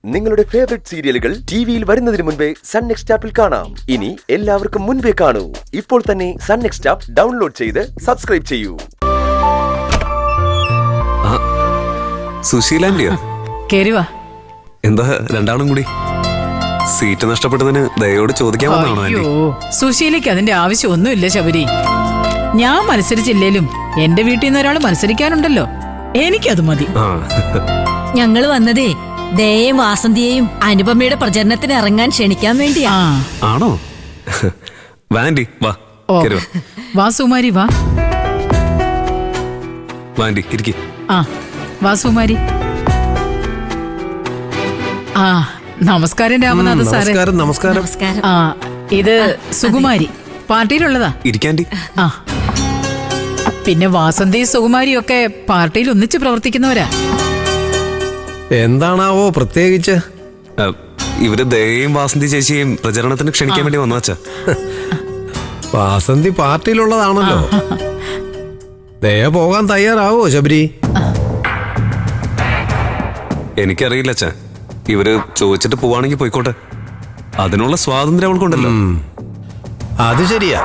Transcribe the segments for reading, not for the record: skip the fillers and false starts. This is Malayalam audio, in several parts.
നിങ്ങളുടെ ഫേവറേറ്റ് സീരിയലുകൾ ടിവിയിൽ വരുന്നതിന് മുൻപേ സൺ നെക്സ്റ്റ് ആപ്പിൽ കാണാം. ഇനി എല്ലാവർക്കും മുൻപേ കാണൂ. ഇപ്പോൾ തന്നെ സൺ നെക്സ്റ്റ് ആപ്പ് ഡൗൺലോഡ് ചെയ്ത് സബ്സ്ക്രൈബ് ചെയ്യൂ. സുശീലാന്റിയോ? കേറിവാ. എന്താ രണ്ടാളും കൂടി? സീറ്റ് നഷ്ടപ്പെട്ടതിന് ദയോട് ചോദിക്കാൻ വന്നാണോ? അയ്യോ, സുശീലയ്ക്ക് അതിന്റെ ആവശ്യമൊന്നുമില്ല ശബരി. ഞാൻ മത്സരിച്ചില്ലേലും എന്റെ വീട്ടിൽ നിന്ന് ഒരാൾ മത്സരിക്കാനുണ്ടല്ലോ, എനിക്കത് മതി. ഞങ്ങള് വന്നതേ ദയയും വാസന്തിയെയും അനുപമയുടെ പ്രചരണത്തിന് ഇറങ്ങാൻ ക്ഷണിക്കാൻ വേണ്ടിയാ. ആണോ? വാൻഡി വാ. വാ സുമാരി വാ. വാൻഡി ഇരിക്കി. വാ സുമാരി. നമസ്കാരം രാമനാഥ സാറേ. നമസ്കാരം. ഇത് സുകുമാരി, പാർട്ടിയിലുള്ളതാ. ഇരിക്കാൻഡി. പിന്നെ വാസന്തി സുകുമാരിയും ഒക്കെ പാർട്ടിയിൽ ഒന്നിച്ച് പ്രവർത്തിക്കുന്നവരാ. എന്താണാവോ പ്രത്യേകിച്ച്? ഇവര് ദയയും വാസന്തി ചേച്ചിയും പ്രചരണത്തിന് ക്ഷണിക്കാൻ വേണ്ടി വന്നു വച്ചാ. വാസന്തി പാർട്ടിയിലുള്ളതാണല്ലോ. ദയ പോകാൻ തയ്യാറാവോ ശബരി? എനിക്കറിയില്ല അച്ഛാ. ഇവര് ചോദിച്ചിട്ട് പോവാണെങ്കിൽ പോയിക്കോട്ടെ, അതിനുള്ള സ്വാതന്ത്ര്യം അവൾക്കുണ്ടല്ലോ. അത് ശരിയാ,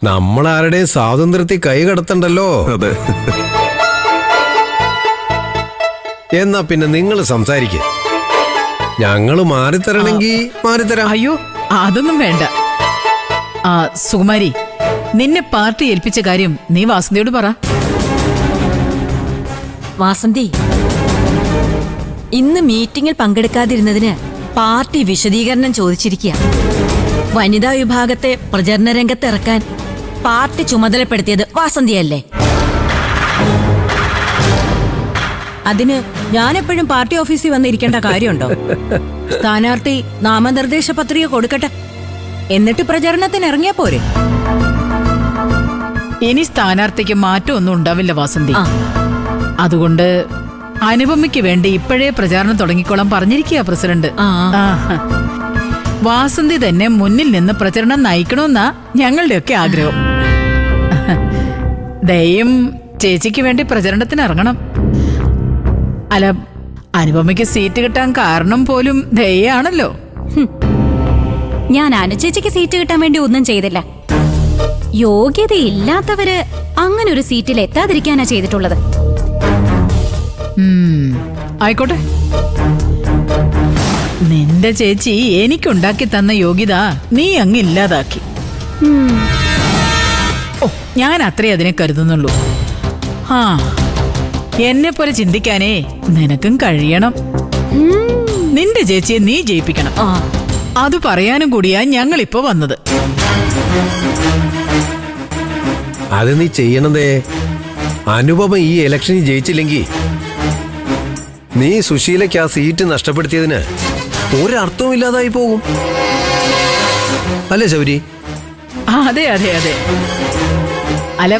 നമ്മളാരുടെയും സ്വാതന്ത്ര്യത്തിൽ കൈ കടത്തണ്ടല്ലോ. അതെ. എന്നാ പിന്നെ നിങ്ങൾ സംസാരിക്ക, ഞങ്ങള് മാറിത്തരണമെങ്കിൽ മാറിത്തരാം. അയ്യോ, അതൊന്നും വേണ്ട. സുകുമാരി, നിന്നെ പാർട്ടി ഏൽപ്പിച്ച കാര്യം നീ വാസന്തിയോട് പറ. വാസന്തി, ഇന്ന് മീറ്റിംഗിൽ പങ്കെടുക്കാതിരുന്നതിന് പാർട്ടി വിശദീകരണം ചോദിച്ചിരിക്കുക. വനിതാ വിഭാഗത്തെ പ്രചരണ രംഗത്ത് ഇറക്കാൻ പാർട്ടി ചുമതലപ്പെടുത്തിയത് വാസന്തിയല്ലേ? അതിന് ഞാനെപ്പോഴും പാർട്ടി ഓഫീസിൽ വന്നിരിക്കേണ്ട കാര്യമുണ്ടോ? സ്ഥാനാർത്ഥി നാമനിർദ്ദേശ പത്രിക കൊടുക്കട്ടെ, എന്നിട്ട് പ്രചരണത്തിന് ഇറങ്ങിയാ പോരെ. ഇനി സ്ഥാനാർത്ഥിക്ക് മാറ്റം ഒന്നും ഉണ്ടാവില്ല വാസന്തി. അതുകൊണ്ട് അനുപമയ്ക്ക് വേണ്ടി ഇപ്പോഴേ പ്രചാരണം തുടങ്ങിക്കോളാൻ പറഞ്ഞിരിക്കുക പ്രസിഡന്റ്. വാസന്തി തന്നെ മുന്നിൽ നിന്ന് പ്രചരണം നയിക്കണമെന്നാ ഞങ്ങളുടെയൊക്കെ ആഗ്രഹം. ദയും ചേച്ചിക്ക് വേണ്ടി പ്രചരണത്തിന് ഇറങ്ങണം. അല്ല, അനുപമയ്ക്ക് സീറ്റ് കിട്ടാൻ കാരണം പോലും ദയാണല്ലോ. ഞാൻ അനുചേച്ചിക്ക് സീറ്റ് കിട്ടാൻ വേണ്ടി ഒന്നും ചെയ്തില്ല. യോഗ്യതയില്ലാത്തവര് അങ്ങനെ ഒരു സീറ്റിൽ എത്താതിരിക്കാനാ ചെയ്തിട്ടുള്ളത്. ആയിക്കോട്ടെ, നിന്റെ ചേച്ചി എനിക്കുണ്ടാക്കി തന്ന യോഗ്യത നീ അങ്ങ് ഇല്ലാതാക്കി. ഞാൻ അത്രേ അതിനെ കരുതുന്നുള്ളൂ. എന്നെ പോലെ ചിന്തിക്കാനേ നിനക്കും കഴിയണം. നിന്റെ ചേച്ചിയെ നീ ജയിപ്പിക്കണം. അത് പറയാനും കൂടിയാ ഞങ്ങളിപ്പോ വന്നത്. അത് നീ ചെയ്യണതേ. അനുപമ ഈ ഇലക്ഷനിൽ ജയിച്ചില്ലെങ്കിൽ നീ സുശീലയ്ക്ക് ആ സീറ്റ് നഷ്ടപ്പെടുത്തിയതിന് ഒരർത്ഥവും ഇല്ലാതായി പോകും, അല്ലേ ശബരി? അതെ അതെ അതെ. അല്ല,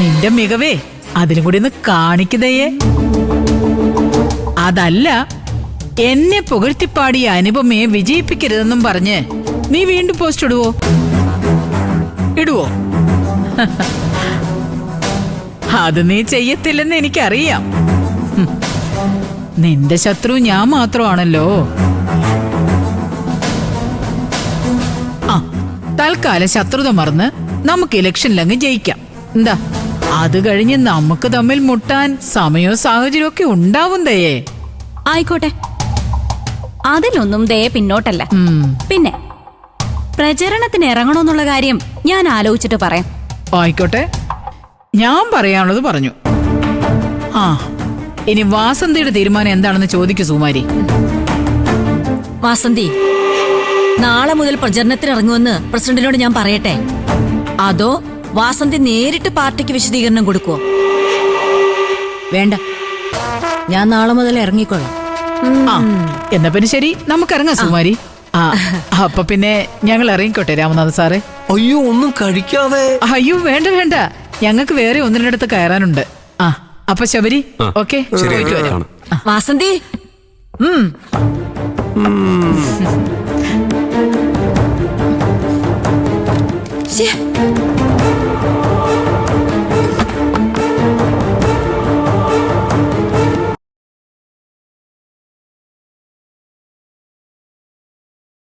നിന്റെ മികവേ അതിലും കൂടി ഒന്ന് കാണിക്കുന്നേ. അതല്ല, എന്നെ പുകഴ്ത്തിപ്പാടിയ അനുപമയെ വിജയിപ്പിക്കരുതെന്നും പറഞ്ഞ് നീ വീണ്ടും പോസ്റ്റ് ഇടുവോ? അത് നീ ചെയ്യത്തില്ലെന്ന് എനിക്കറിയാം. നിന്റെ ശത്രു ഞാൻ മാത്രമാണല്ലോ. തൽക്കാലം ശത്രുത മറന്ന് നമുക്ക് ഇലക്ഷനിലങ്ങ് ജയിക്കാം. എന്താ? അത് കഴിഞ്ഞ് നമുക്ക് തമ്മിൽ മുട്ടാൻ സമയവും സാഹചര്യവും ഒക്കെ ഉണ്ടാവും ദയേ. ആയിക്കോട്ടെ, അതിലൊന്നും ദയ പിന്നോട്ടല്ല. പിന്നെ പ്രചരണത്തിന് ഇറങ്ങണമെന്നുള്ള കാര്യം ഞാൻ ആലോചിച്ചിട്ട് പറയാം. ആയിക്കോട്ടെ, ഞാൻ പറയാനുള്ളത് പറഞ്ഞു. ഇനി വാസന്തിയുടെ തീരുമാനം എന്താണെന്ന് ചോദിക്കൂ സുകുമാരി. വാസന്തി, നാളെ മുതൽ പ്രചരണത്തിന് ഇറങ്ങുമെന്ന് പ്രസിഡന്റിനോട് ഞാൻ പറയട്ടെ, അതോ വാസന്തി നേരിട്ട് പാർട്ടിക്ക് വിശദീകരണം കൊടുക്കുവോ? വേണ്ട, ഞാൻ നാളെ മുതൽ ഇറങ്ങിക്കോളാം. എന്നാ പിന്നെ ശരി, നമുക്കിറങ്ങാം സുകുമാരി. അപ്പൊ പിന്നെ ഞങ്ങൾ ഇറങ്ങിക്കോട്ടെ രാമനാഥ് സാറേ. അയ്യോ, ഒന്നും കഴിക്കാതെ. അയ്യോ, വേണ്ട വേണ്ട, ഞങ്ങൾക്ക് വേറെ ഒന്നിനടുത്ത് കയറാനുണ്ട്. അപ്പൊ ശബരി, ഓക്കെ, വാസന്തി. ശേ